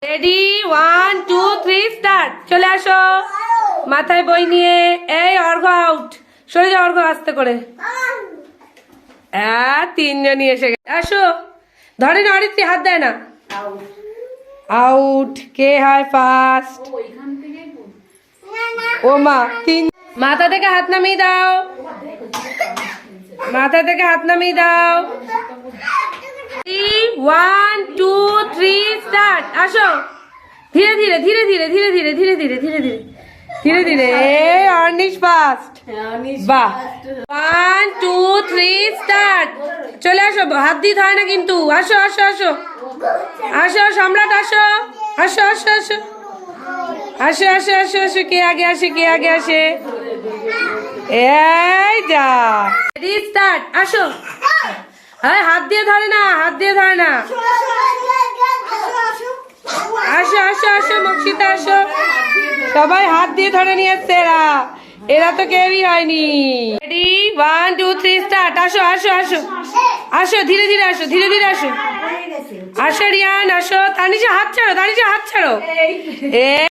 Ready 1 2 3 start. চলে আসো মাথায় বই নিয়ে। এই অর্ঘ আউট, সরে যাও অর্ঘ আস্তে করে। তিনজনই এসে গেছে, আসো। ধরে না অরিত্রী, হাত দেয় না। আউট। কে হয় ফার্স্ট? ও মা, তিন। মাথা থেকে হাত নামিয়ে দাও, মাথা থেকে হাত নামিয়ে দাও। 1 2 3 স্টার্ট। আসো ধীরে ধীরে ধীরে ধীরে ধীরে ধীরে ধীরে ধীরে ধীরে ধীরে ধীরে ধীরে। Ornish first. বাহ। 1 2 3 স্টার্ট। চলে আসো, হাত দিয়ে হয় না কিন্তু। আসো আসো আসো আসো সম্রাট, আসো আসো আসো আসো আসো আসো আসো আসো। কে আগে আসে, কে আগে আসে? এই যা। Ready start. আসো। হ্যাঁ, হাত দিয়ে ধরে না, হাত দিয়ে ধরে না। আসো আসো আসো মক্ষিতা, আসো। সবাই হাত দিয়ে ধরে নিয়ে এসছে এরা, এরা তো কেউই হয়নি। Ready 1 2 3 start. আসো আসো আসো আসো, ধীরে ধীরে আসো, ধীরে ধীরে আসো। আসো রিয়ান, আসো। তানিশা হাত ছাড়ো, তানিশা হাত ছাড়ো।